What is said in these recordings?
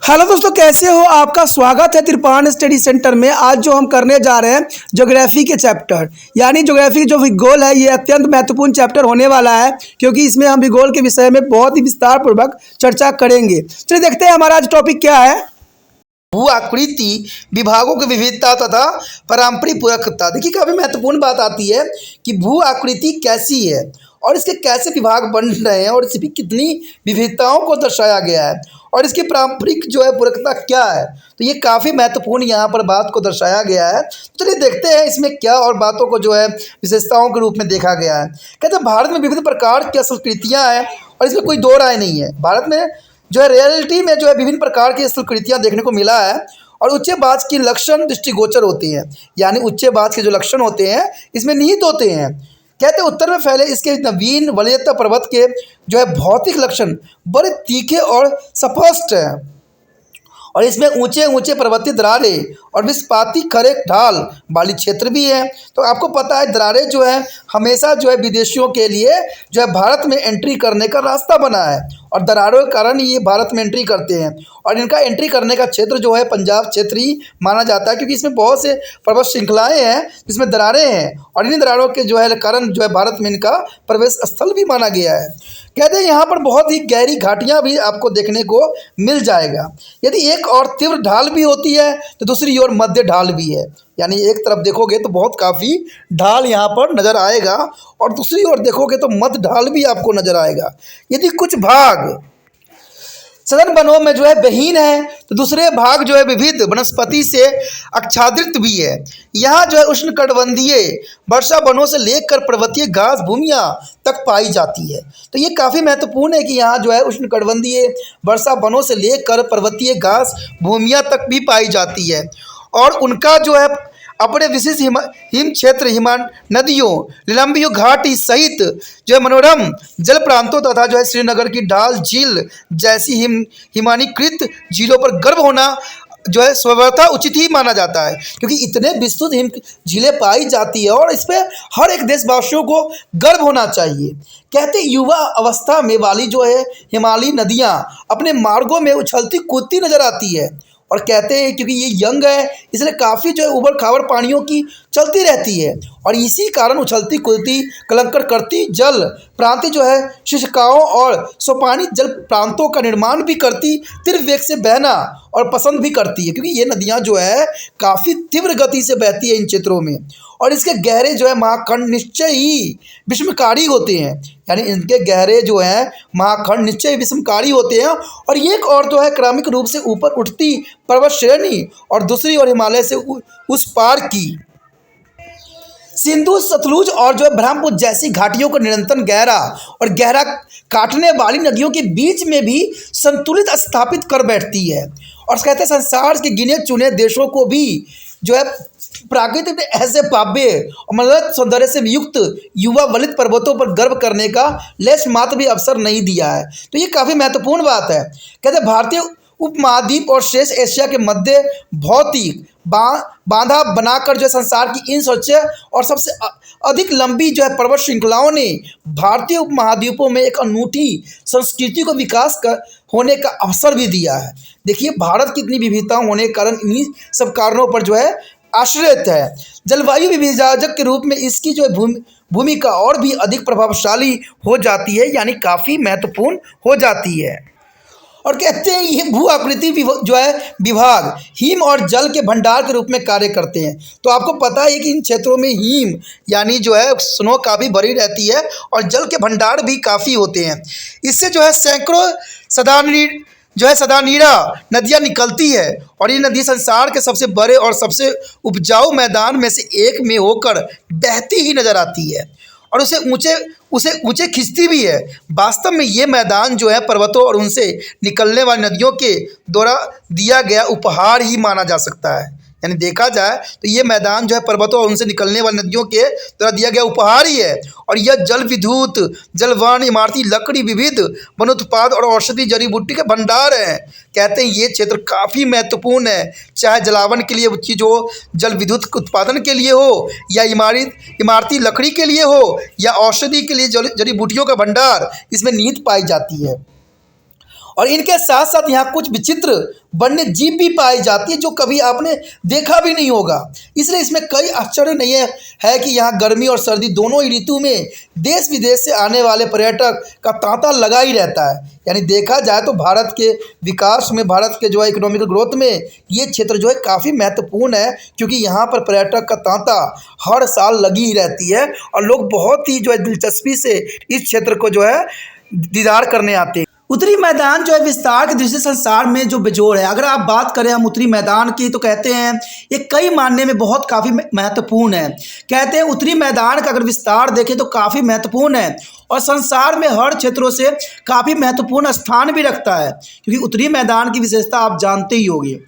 Hello दोस्तों, कैसे हो? आपका स्वागत है त्रिपाण स्टडी सेंटर में। आज जो हम करने जा रहे हैं ज्योग्राफी के चैप्टर, यानी ज्योग्राफी जो भूगोल है, ये अत्यंत महत्वपूर्ण चैप्टर होने वाला है, क्योंकि इसमें हम भूगोल के विषय में बहुत ही विस्तार पूर्वक चर्चा करेंगे। चलिए देखते हैं हमारा आज टॉपिक क्या है। भू आकृति विभागों की विविधता तथा पारंपरिक पूरकता। देखिए, काफ़ी महत्वपूर्ण बात आती है कि भू आकृति कैसी है और इसके कैसे विभाग बन रहे हैं और इसमें कितनी विविधताओं को दर्शाया गया है और इसकी पारंपरिक जो है पूरकता क्या है। तो ये काफ़ी महत्वपूर्ण यहाँ पर बात को दर्शाया गया है। तो चलिए देखते हैं इसमें क्या और बातों को जो है विशेषताओं के रूप में देखा गया है। कहते हैं भारत में विविध प्रकार की संस्कृतियाँ हैं और इसमें कोई दो राय नहीं है। भारत में जो है रियलिटी में जो है विभिन्न प्रकार की संस्कृतियाँ देखने को मिला है और उच्चबाज की लक्षण दृष्टिगोचर होते हैं, यानी उच्चबाज के जो लक्षण होते हैं इसमें निहित होते हैं। कहते हैं उत्तर में फैले इसके नवीन वरीयता पर्वत के जो है भौतिक लक्षण बड़े तीखे और स्पष्ट हैं और इसमें ऊंचे ऊंचे पर्वतीय दरारें और विस्पाती खड़े ढाल वाली क्षेत्र भी है। तो आपको पता है दरारें जो है हमेशा जो है विदेशियों के लिए जो है भारत में एंट्री करने का रास्ता बना है और दरारों के कारण ये भारत में एंट्री करते हैं और इनका एंट्री करने का क्षेत्र जो है पंजाब क्षेत्र ही माना जाता है, क्योंकि इसमें बहुत से पर्वत श्रृंखलाएँ हैं जिसमें दरारें हैं और इन दरारों के जो है कारण जो है भारत में इनका प्रवेश स्थल भी माना गया है। कहते हैं यहाँ पर बहुत ही गहरी घाटियाँ भी आपको देखने को मिल जाएगा। यदि एक और तीव्र ढाल भी होती है तो दूसरी ओर मध्य ढाल भी है, यानी एक तरफ देखोगे तो बहुत काफ़ी ढाल यहाँ पर नज़र आएगा और दूसरी ओर देखोगे तो मध्य ढाल भी आपको नज़र आएगा। यदि कुछ भाग सघन वनों में जो है विहीन है तो दूसरे भाग जो है विविध वनस्पति से आच्छादित भी है। यहाँ जो है उष्णकटिबंधीय वर्षा वनों से लेकर पर्वतीय घास भूमियाँ तक पाई जाती है। तो ये काफ़ी महत्वपूर्ण है कि यहाँ जो है उष्णकटिबंधीय वर्षा वनों से लेकर पर्वतीय घास भूमियाँ तक भी पाई जाती है और उनका जो है अपने विशेष हिम क्षेत्र नदियों नीलंबियों घाटी सहित जो है मनोरम जल प्रांतों तथा जो है श्रीनगर की ढाल झील जैसी हिमानीकृत झीलों पर गर्व होना जो है स्वतः उचित ही माना जाता है, क्योंकि इतने विस्तृत हिम झीलें पाई जाती है और इस पर हर एक देशवासियों को गर्व होना चाहिए। कहते युवा अवस्था में वाली जो है हिमालयी नदियाँ अपने मार्गों में उछलती कूदती नजर आती है और कहते हैं क्योंकि ये यंग है इसलिए काफ़ी जो है उबड़ खाबड़ पानियों की चलती रहती है और इसी कारण उछलती कूदती कलंकर करती जल प्रांति जो है शिशिकाओं और सोपानी जल प्रांतों का निर्माण भी करती, तीव्र वेग से बहना और पसंद भी करती है, क्योंकि ये नदियाँ जो है काफ़ी तीव्र गति से बहती है इन क्षेत्रों में और इसके गहरे जो है महाखंड निश्चय ही विस्मयकारी होते हैं, यानी इनके गहरे जो है महाखंड निश्चय विस्मयकारी होते हैं। और ये एक और जो है क्रमिक रूप से ऊपर उठती पर्वत श्रेणी और दूसरी ओर हिमालय से उस पार की सिंधु सतलुज और जो है ब्रह्मपुत्र जैसी घाटियों को निरंतर गहरा काटने वाली नदियों के बीच में भी संतुलित स्थापित कर बैठती है। और कहते हैं संसार के गिने चुने देशों को भी जो है प्राकृतिक ऐसे भव्य और मतलब सौंदर्य से युक्त युवा वलित पर्वतों पर गर्व करने का लेश मात्र भी अवसर नहीं दिया है। तो ये काफ़ी महत्वपूर्ण बात है। कहते हैं भारतीय उपमहाद्वीप और शेष एशिया के मध्य भौतिक बांधा बनाकर जो है संसार की इन सबसे और सबसे अधिक लंबी जो है पर्वत श्रृंखलाओं ने भारतीय उपमहाद्वीपों में एक अनूठी संस्कृति को विकास होने का अवसर भी दिया है। देखिए, भारत की इतनी विविधताओं होने के कारण इन्हीं सब कारणों पर जो है आश्रित है। जलवायु विभाजक के रूप में इसकी जो है भूमिका और भी अधिक प्रभावशाली हो जाती है, यानी काफ़ी महत्वपूर्ण हो जाती है। और कहते हैं ये भू आकृति जो है विभाग हिम और जल के भंडार के रूप में कार्य करते हैं। तो आपको पता है कि इन क्षेत्रों में हिम यानी जो है स्नो काफ़ी भरी रहती है और जल के भंडार भी काफ़ी होते हैं। इससे जो है सैकड़ों सदानीरा नदियाँ निकलती है और ये नदी संसार के सबसे बड़े और सबसे उपजाऊ मैदान में से एक में होकर बहती ही नजर आती है और उसे ऊंचे खींचती भी है। वास्तव में ये मैदान जो है पर्वतों और उनसे निकलने वाली नदियों के द्वारा दिया गया उपहार ही माना जा सकता है, यानी देखा जाए तो ये मैदान जो है पर्वतों और उनसे निकलने वाली नदियों के द्वारा दिया गया उपहार ही है। और यह जल विद्युत जलवन इमारती लकड़ी विविध वनोत्पाद और औषधि जड़ी बूटी के भंडार हैं। कहते हैं ये क्षेत्र काफ़ी महत्वपूर्ण है, चाहे जलावन के लिए चीज़ हो, जल विद्युत उत्पादन के लिए हो या इमारती लकड़ी के लिए हो या औषधि के लिए जड़ी बूटियों का भंडार इसमें निहित पाई जाती है। और इनके साथ साथ यहाँ कुछ विचित्र वन्य जीव भी पाई जाती है जो कभी आपने देखा भी नहीं होगा। इसलिए इसमें कई आश्चर्य नहीं है कि यहाँ गर्मी और सर्दी दोनों ही ऋतु में देश विदेश से आने वाले पर्यटक का तांता लगा ही रहता है। यानी देखा जाए तो भारत के विकास में, भारत के जो है इकोनॉमिकल ग्रोथ में ये क्षेत्र जो है काफ़ी महत्वपूर्ण है, क्योंकि यहाँ पर पर्यटक का तांता हर साल लगी ही रहती है और लोग बहुत ही जो है दिलचस्पी से इस क्षेत्र को जो है दीदार करने आते हैं। उत्तरी मैदान जो है विस्तार की दृष्टि से संसार में जो बेजोड़ है, अगर आप बात करें हम उत्तरी मैदान की तो कहते हैं ये कई मायने में बहुत काफ़ी महत्वपूर्ण है। कहते हैं उत्तरी मैदान का अगर विस्तार देखें तो काफ़ी महत्वपूर्ण है और संसार में हर क्षेत्रों से काफ़ी महत्वपूर्ण स्थान भी रखता है, क्योंकि उत्तरी मैदान की विशेषता आप जानते ही होंगे।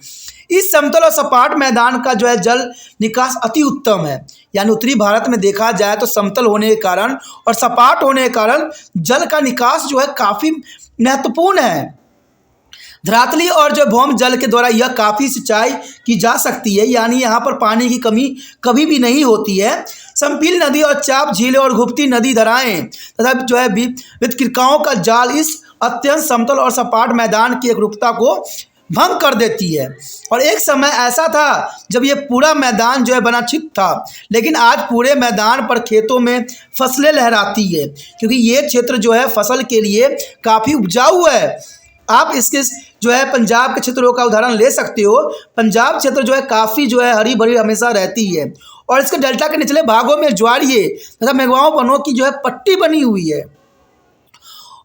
इस समतल और सपाट मैदान का जो है जल निकास अति उत्तम है। यानी उत्तरी भारत में देखा जाए तो समतल होने के कारण और सपाट होने के कारण जल का निकास जो है काफ़ी महत्वपूर्ण है। धरातली और जो भौम जल के द्वारा यह काफ़ी सिंचाई की जा सकती है, यानी यहाँ पर पानी की कमी कभी भी नहीं होती है। संपील नदी और चाप झीलें और घुपती नदी धाराएं तथा जो है वितकिरकाओं का जाल इस अत्यंत समतल और सपाट मैदान की एकरूपता को भंग कर देती है। और एक समय ऐसा था जब ये पूरा मैदान जो है बना ठीक था, लेकिन आज पूरे मैदान पर खेतों में फसलें लहराती है, क्योंकि ये क्षेत्र जो है फसल के लिए काफ़ी उपजाऊ है। आप इसके जो है पंजाब के क्षेत्रों का उदाहरण ले सकते हो। पंजाब क्षेत्र जो है काफ़ी जो है हरी भरी हमेशा रहती है और इसके डेल्टा के निचले भागों में ज्वारीय तथा मेघवाओं वनों की जो है पट्टी बनी हुई है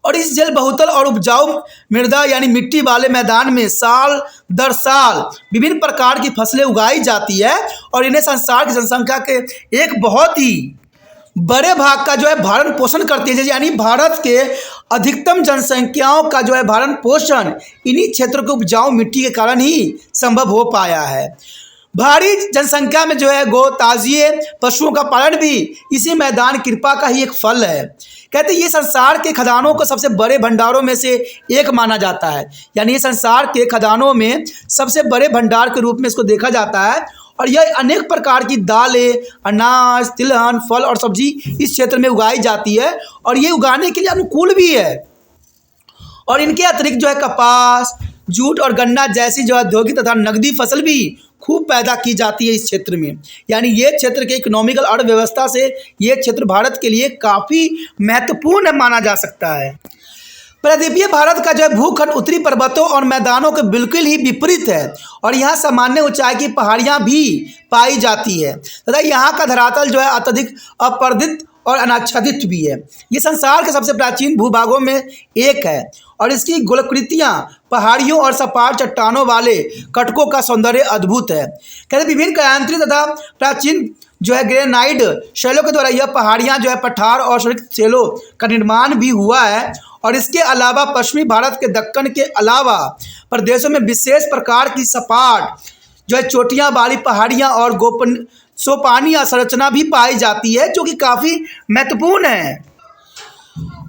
और इस जल बहुतल और उपजाऊ मृदा यानी मिट्टी वाले मैदान में साल दर साल विभिन्न प्रकार की फसलें उगाई जाती है और इन्हें संसार की जनसंख्या के एक बहुत ही बड़े भाग का जो है भरण पोषण करती है। यानी भारत के अधिकतम जनसंख्याओं का जो है भरण पोषण इन्हीं क्षेत्रों के उपजाऊ मिट्टी के कारण ही संभव हो पाया है। भारी जनसंख्या में जो है गो ताजिए पशुओं का पालन भी इसी मैदान कृपा का ही एक फल है। कहते हैं ये संसार के खदानों को सबसे बड़े भंडारों में से एक माना जाता है। यानी ये संसार के खदानों में सबसे बड़े भंडार के रूप में इसको देखा जाता है और यह अनेक प्रकार की दालें, अनाज, तिलहन, फल और सब्जी इस क्षेत्र में उगाई जाती है और ये उगाने के लिए अनुकूल भी है। और इनके अतिरिक्त जो है कपास, जूट और गन्ना जैसी जो औद्योगिक तथा नकदी फसल भी खूब पैदा की जाती है इस क्षेत्र में। यानी ये क्षेत्र के इकोनॉमिकल अर्थव्यवस्था से ये क्षेत्र भारत के लिए काफ़ी महत्वपूर्ण माना जा सकता है। प्रायद्वीपीय भारत का जो है भूखंड उत्तरी पर्वतों और मैदानों के बिल्कुल ही विपरीत है और यहाँ सामान्य ऊंचाई की पहाड़ियाँ भी पाई जाती है तथा यहाँ का धरातल जो है अत्यधिक अपर्दित और अनाच्छादित भी है। ये संसार के सबसे प्राचीन भूभागों में एक है और इसकी गोलाकृतियाँ पहाड़ियों और सपाट चट्टानों वाले कटकों का सौंदर्य अद्भुत है। कहते विभिन्न कायांतरित तथा प्राचीन जो है ग्रेनाइट शैलों के द्वारा यह पहाड़ियाँ जो है पठार और संरक्षित शैलों का निर्माण भी हुआ है और इसके अलावा पश्चिमी भारत के दक्कन के अलावा प्रदेशों में विशेष प्रकार की सपाट जो है चोटियाँ वाली पहाड़ियाँ और सोपानी संरचना भी पाई जाती है, जो कि काफ़ी महत्वपूर्ण है।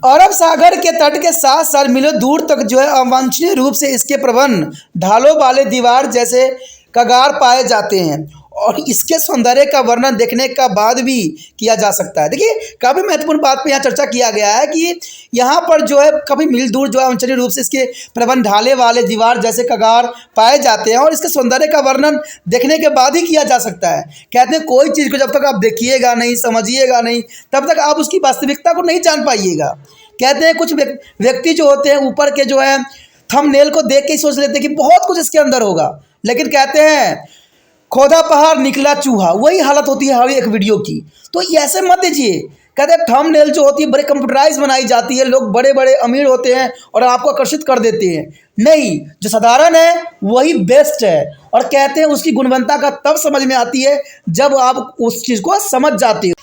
अरब सागर के तट के साथ साथ मीलों दूर तक जो है अवांछनीय रूप से इसके प्रबंध ढालों वाले दीवार जैसे कगार पाए जाते हैं और इसके सौंदर्य का वर्णन देखने का बाद भी किया जा सकता है। देखिए काफ़ी महत्वपूर्ण बात पे यहाँ चर्चा किया गया है कि यहाँ पर जो है काफ़ी मील दूर जो है अवांछनीय रूप से इसके प्रबंध ढाले वाले दीवार जैसे कगार पाए जाते हैं और इसके सौंदर्य का वर्णन देखने के बाद ही किया जा सकता है। कहते हैं कोई चीज़ को जब तक आप देखिएगा नहीं, समझिएगा नहीं, तब तक आप उसकी वास्तविकता को नहीं जान पाइएगा। कहते हैं कुछ व्यक्ति जो होते हैं ऊपर के जो है थंबनेल को देख के ही सोच लेते हैं कि बहुत कुछ इसके अंदर होगा, लेकिन कहते हैं खोदा पहाड़ निकला चूहा, वही हालत होती है हर एक वीडियो की। तो ऐसे मत दीजिए। कहते हैं थंबनेल जो होती है बड़े कंप्यूटराइज बनाई जाती है, लोग बड़े बड़े अमीर होते हैं और आपको आकर्षित कर देते हैं। नहीं, जो साधारण है वही बेस्ट है और कहते हैं उसकी गुणवत्ता का तब समझ में आती है जब आप उस चीज़ को समझ जाते हो।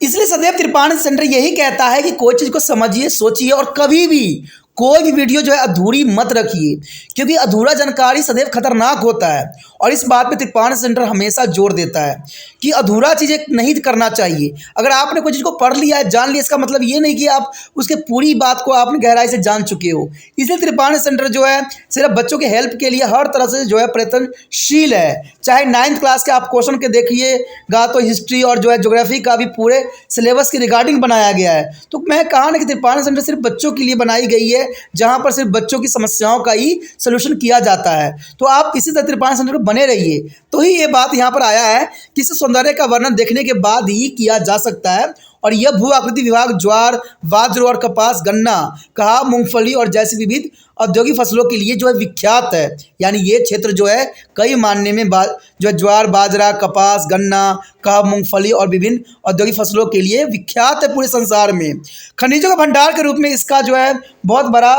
इसलिए सदैव त्रिपाण सेंटर यही कहता है कि कोई चीज़ को समझिए, सोचिए और कभी भी कोई भी वीडियो जो है अधूरी मत रखिए, क्योंकि अधूरा जानकारी सदैव खतरनाक होता है और इस बात पे त्रिपाण सेंटर हमेशा जोर देता है कि अधूरा चीज़ें नहीं करना चाहिए। अगर आपने कोई चीज़ को पढ़ लिया है, जान लिया, इसका मतलब ये नहीं कि आप उसके पूरी बात को आपने गहराई से जान चुके हो। इसलिए त्रिपाण सेंटर जो है सिर्फ बच्चों के हेल्प के लिए हर तरह से जो है प्रयत्नशील है। चाहे 9th क्लास के आप क्वेश्चन के देखिएगा तो हिस्ट्री और जो है ज्योग्राफी का भी पूरे सिलेबस के रिगार्डिंग बनाया गया है। तो मैं कहा ना कि त्रिपाण सेंटर सिर्फ बच्चों के लिए बनाई गई है, जहाँ पर सिर्फ बच्चों की समस्याओं का ही सोल्यूशन किया जाता है। तो आप इसी तरह त्रिपाण सेंटर पर बने रहिए, तो ही ये बात यहाँ पर आया है कि इस सौंदर्य का वर्णन देखने के बाद ही किया जा सकता है। और यह भू आकृति विभाग ज्वार, बाजरा और कपास, गन्ना, कहा, मूंगफली और जैसी विविध औद्योगिक फसलों के लिए जो है विख्यात है। यानी ये क्षेत्र जो है कई मायने में जो है ज्वार, बाजरा, कपास, गन्ना, कहा, मूंगफली और विभिन्न औद्योगिक फसलों के लिए विख्यात है पूरे संसार में। खनिजों के भंडार के रूप में इसका जो है बहुत बड़ा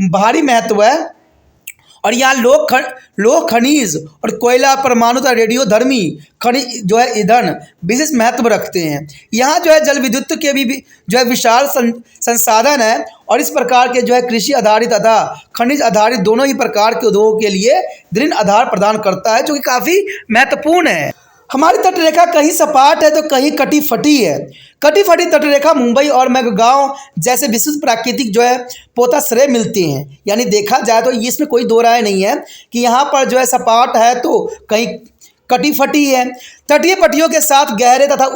भारी महत्व है। और यहाँ लोह खनिज और कोयला, परमाणु तथा रेडियोधर्मी खनिज जो है ईंधन विशेष महत्व रखते हैं। यहाँ जो है जल विद्युत के भी जो है विशाल संसाधन है। और इस प्रकार के जो है कृषि आधारित तथा खनिज आधारित दोनों ही प्रकार के उद्योगों के लिए दृढ़ आधार प्रदान करता है, जो कि काफ़ी महत्वपूर्ण है। हमारी तटरेखा कहीं सपाट है तो कहीं कटी फटी है। कटी फटी तटरेखा मुंबई और मैगगांव जैसे विशिष्ट प्राकृतिक जो है पोताश्रय मिलते हैं। यानी देखा जाए तो इसमें कोई दो राय नहीं है कि यहाँ पर जो है सपाट है तो कहीं कटी फटी है। तटीय पट्टियों के साथ गहरे तथा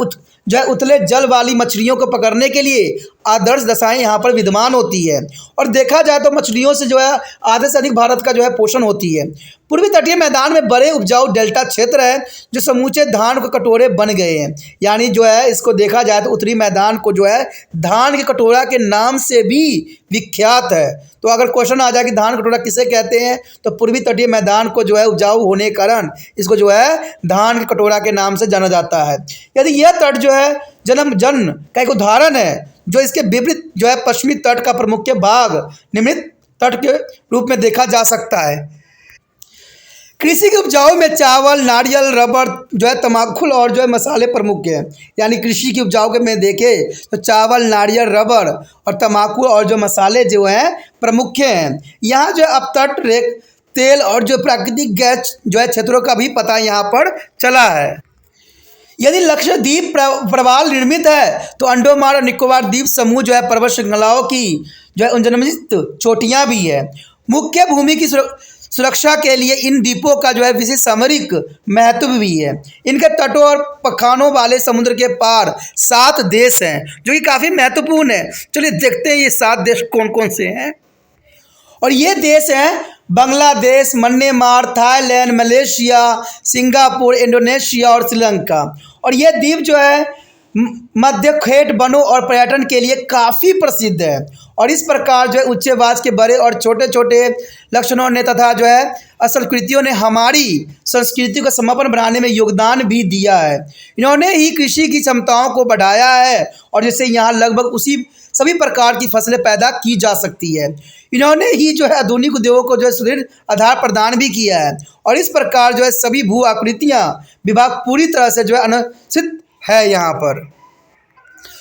जो है उतले जल वाली मछलियों को पकड़ने के लिए आदर्श दशाएं यहाँ पर विद्यमान होती है। और देखा जाए तो मछलियों से जो है आधे से अधिक भारत का जो है पोषण होती है। पूर्वी तटीय मैदान में बड़े उपजाऊ डेल्टा क्षेत्र है जो समूचे धान के कटोरे बन गए हैं। यानी जो है इसको देखा जाए तो उत्तरी मैदान को जो है धान के कटोरा के नाम से भी विख्यात है। तो अगर क्वेश्चन आ जाए कि धान कटोरा किसे कहते हैं, तो पूर्वी तटीय मैदान को जो है उपजाऊ होने के कारण इसको जो है धान के कटोरा के नाम से जाना जाता है। यदि यह तट जो है जन का एक उदाहरण है, जो इसके विपरीत जो है पश्चिमी तट का प्रमुख भाग निम्नलिखित तट के रूप में देखा जा सकता है। कृषि के उपजाऊ में चावल, नारियल, रबर जो है तमाकुल और जो है मसाले प्रमुख हैं। यानी कृषि की उपजाऊ के में देखें तो चावल, नारियल, रबर और तमाकुल और जो मसाले जो हैं प्रमुख हैं। यहाँ जो है अपतट रेख तेल और जो प्राकृतिक गैस जो है क्षेत्रों का भी पता यहाँ पर चला है। यदि लक्षद्वीप प्रवाल निर्मित है तो अंडमान और निकोबार द्वीप समूह जो है पर्वत श्रृंखलाओं की जो है उन्नत चोटियाँ भी है। मुख्य भूमि की सुरक्षा के लिए इन द्वीपों का जो है विशेष सामरिक महत्व भी है। इनके तटों और पखानों वाले समुद्र के पार 7 देश हैं, जो कि काफ़ी महत्वपूर्ण है। चलिए देखते हैं ये 7 देश कौन कौन से हैं। और ये देश हैं Bangladesh, Myanmar, Thailand, Malaysia, Singapore, Indonesia और श्रीलंका। और ये द्वीप जो है मध्य खेट वनों और पर्यटन के लिए काफ़ी प्रसिद्ध है। और इस प्रकार जो है उच्चवास के बड़े और छोटे छोटे लक्षणों ने तथा जो है असंस्कृतियों ने हमारी संस्कृति को समापन बनाने में योगदान भी दिया है। इन्होंने ही कृषि की क्षमताओं को बढ़ाया है और जिससे यहाँ लगभग उसी सभी प्रकार की फसलें पैदा की जा सकती है। इन्होंने ही जो है आधुनिक उद्योगों को जो है सुदृढ़ आधार प्रदान भी किया है। और इस प्रकार जो है सभी भू आकृतियाँ विभाग पूरी तरह से जो है अनुचित है यहाँ पर।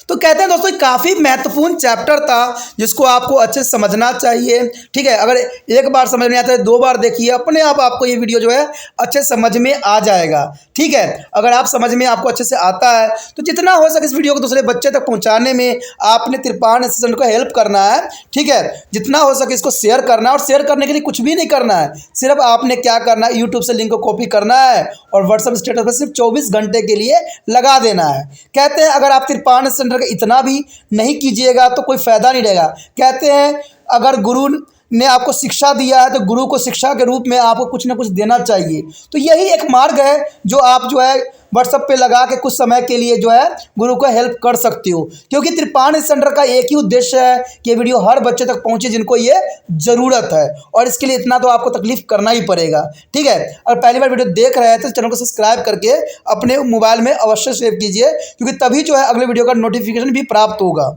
तो कहते हैं दोस्तों काफ़ी महत्वपूर्ण चैप्टर था जिसको आपको अच्छे से समझना चाहिए। ठीक है, अगर एक बार समझ में आता है 2 बार देखिए, अपने आप आपको ये वीडियो जो है अच्छे समझ में आ जाएगा। ठीक है, अगर आप समझ में आपको अच्छे से आता है तो जितना हो सके इस वीडियो को दूसरे बच्चे तक पहुंचाने में आपने त्रिपाण स्टूडेंट को हेल्प करना है। ठीक है, जितना हो सके इसको शेयर करना है। और शेयर करने के लिए कुछ भी नहीं करना है, सिर्फ आपने क्या करना है, यूट्यूब से लिंक को कॉपी करना है और व्हाट्सएप स्टेटस पर सिर्फ 24 घंटे के लिए लगा देना है। कहते हैं अगर आप त्रिपाण सेंटर का इतना भी नहीं कीजिएगा तो कोई फ़ायदा नहीं रहेगा। कहते हैं अगर गुरु ने आपको शिक्षा दिया है तो गुरु को शिक्षा के रूप में आपको कुछ ना कुछ देना चाहिए। तो यही एक मार्ग है जो आप जो है व्हाट्सएप पे लगा के कुछ समय के लिए जो है गुरु को हेल्प कर सकते हो। क्योंकि त्रिपाण सेंटर का एक ही उद्देश्य है कि ये वीडियो हर बच्चे तक पहुंचे जिनको ये ज़रूरत है। और इसके लिए इतना तो आपको तकलीफ करना ही पड़ेगा। ठीक है, और पहली बार वीडियो देख रहे हैं तो चैनल को सब्सक्राइब करके अपने मोबाइल में अवश्य सेव कीजिए, क्योंकि तभी जो है अगले वीडियो का नोटिफिकेशन भी प्राप्त होगा।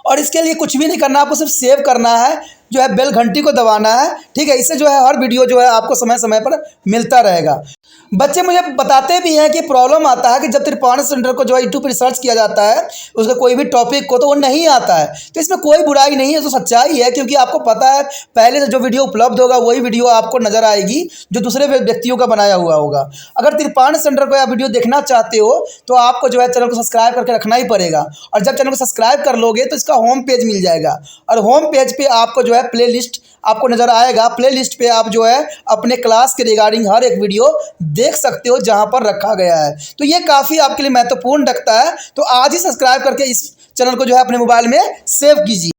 और इसके लिए कुछ भी नहीं करना, आपको सिर्फ सेव करना है, जो है बेल घंटी को दबाना है। ठीक है, इससे जो है हर वीडियो जो है आपको समय समय पर मिलता रहेगा। बच्चे मुझे बताते भी हैं कि प्रॉब्लम आता है कि जब त्रिपाठी सेंटर को जो है यूट्यूब पर रिसर्च किया जाता है उसका कोई भी टॉपिक को, तो वो नहीं आता है। तो इसमें कोई बुराई नहीं है, तो सच्चाई है, क्योंकि आपको पता है पहले से जो वीडियो उपलब्ध होगा वही वीडियो आपको नज़र आएगी जो दूसरे व्यक्तियों का बनाया हुआ होगा। अगर त्रिपाठी सेंटर को आप वीडियो देखना चाहते हो तो आपको जो है चैनल को सब्सक्राइब करके रखना ही पड़ेगा, और जब चैनल को सब्सक्राइब कर लोगे तो इसका होम पेज मिल जाएगा, और होम पेज पे आपको जो है प्ले लिस्ट आपको नज़र आएगा। प्ले लिस्ट पे आप जो है अपने क्लास के रिगार्डिंग हर एक वीडियो देख सकते हो जहां पर रखा गया है। तो ये काफ़ी आपके लिए महत्वपूर्ण रखता है। तो आज ही सब्सक्राइब करके इस चैनल को जो है अपने मोबाइल में सेव कीजिए।